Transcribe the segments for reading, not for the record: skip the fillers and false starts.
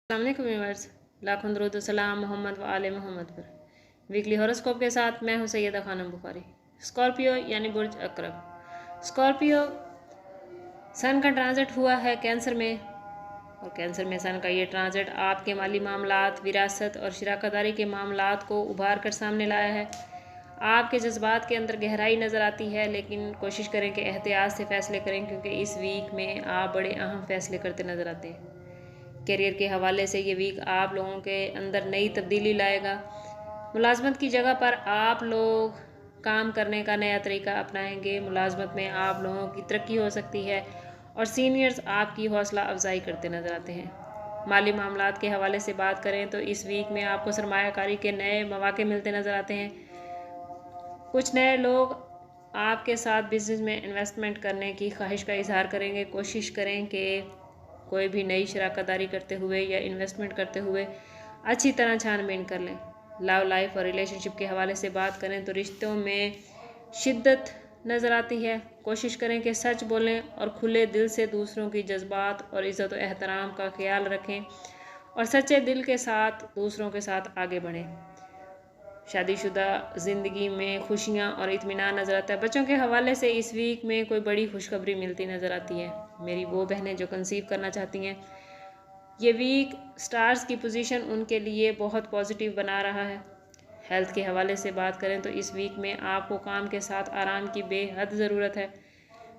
अस्सलाम वालेकुम व्यूअर्स, लाखों दरूद सलाम मोहम्मद व आले मोहम्मद पर। वीकली हॉरोस्कोप के साथ मैं हूं सैयदा खानम बुखारी। स्कॉर्पियो यानी बुर्ज अकरब। स्कॉर्पियो सन का ट्रांजिट हुआ है कैंसर में, और कैंसर में सन का ये ट्रांजिट आपके माली मामलात, विरासत और शराकतदारी के मामलात को उभार कर सामने लाया है। आपके जज्बात के अंदर गहराई नज़र आती है, लेकिन कोशिश करें कि एहतियात से फ़ैसले करें, क्योंकि इस वीक में आप बड़े अहम फ़ैसले करते नज़र आते हैं। करियर के हवाले से ये वीक आप लोगों के अंदर नई तब्दीली लाएगा। मुलाजमत की जगह पर आप लोग काम करने का नया तरीका अपनाएंगे। मुलाजमत में आप लोगों की तरक्की हो सकती है और सीनियर्स आपकी हौसला अफजाई करते नज़र आते हैं। माली मामलात के हवाले से बात करें तो इस वीक में आपको सरमायाकारी के नए मौके मिलते नज़र आते हैं। कुछ नए लोग आपके साथ बिजनेस में इन्वेस्टमेंट करने की ख्वाहिश का इजहार करेंगे। कोशिश करें कि कोई भी नई शराकतदारी करते हुए या इन्वेस्टमेंट करते हुए अच्छी तरह छानबीन कर लें। लव लाइफ और रिलेशनशिप के हवाले से बात करें तो रिश्तों में शिद्दत नज़र आती है। कोशिश करें कि सच बोलें और खुले दिल से दूसरों की जज्बात और इज़्ज़त और एहतराम का ख्याल रखें और सच्चे दिल के साथ दूसरों के साथ आगे बढ़ें। शादीशुदा ज़िंदगी में खुशियाँ और इत्मीनान नज़र आता है। बच्चों के हवाले से इस वीक में कोई बड़ी खुशखबरी मिलती नज़र आती है। मेरी वो बहनें जो कंसीव करना चाहती हैं, ये वीक स्टार्स की पोजीशन उनके लिए बहुत पॉजिटिव बना रहा है। हेल्थ के हवाले से बात करें तो इस वीक में आपको काम के साथ आराम की बेहद ज़रूरत है।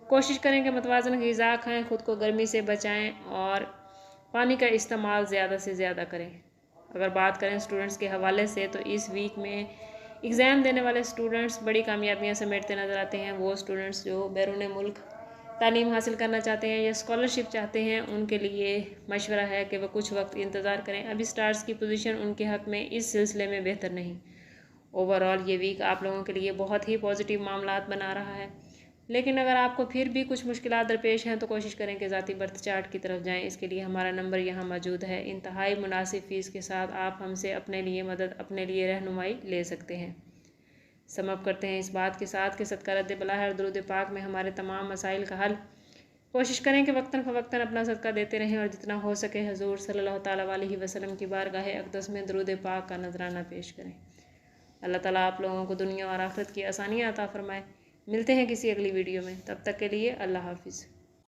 कोशिश करें कि मतवाज़न ग़िज़ा खाएँ, ख़ुद को गर्मी से बचाएँ और पानी का इस्तेमाल ज़्यादा से ज़्यादा करें। अगर बात करें स्टूडेंट्स के हवाले से तो इस वीक में एग्ज़ाम देने वाले स्टूडेंट्स बड़ी कामयाबियां समेटते नज़र आते हैं। वो स्टूडेंट्स जो बैरून मुल्क तालीम हासिल करना चाहते हैं या स्कॉलरशिप चाहते हैं, उनके लिए मशवरा है कि वह कुछ वक्त इंतज़ार करें। अभी स्टार्स की पोजीशन उनके हक़ में इस सिलसिले में बेहतर नहीं। ओवरऑल ये वीक आप लोगों के लिए बहुत ही पॉजिटिव मामलात बना रहा है, लेकिन अगर आपको फिर भी कुछ मुश्किलात दरपेश हैं तो कोशिश करें कि ज़ाती बर्थ चार्ट की तरफ जाएं। इसके लिए हमारा नंबर यहाँ मौजूद है। इंतहाई मुनासिब फ़ीस के साथ आप हमसे अपने लिए मदद, अपने लिए रहनुमाई ले सकते हैं। समअप करते हैं इस बात के साथ कि सदका रद्द बला है और दुरूद पाक में हमारे तमाम मसाइल का हल। कोशिश करें कि वक्तन फ़वक्तन अपना सदका देते रहें और जितना हो सके हजूर सल्लल्लाहु तआला अलैहि वसल्लम की बारगाह अक़दस में दुरूद पाक का नजराना पेश करें। अल्लाह ताला आप लोगों को दुनिया और आखिरत की आसानियाँ अता फ़रमाए। मिलते हैं किसी अगली वीडियो में, तब तक के लिए अल्लाह हाफिज़।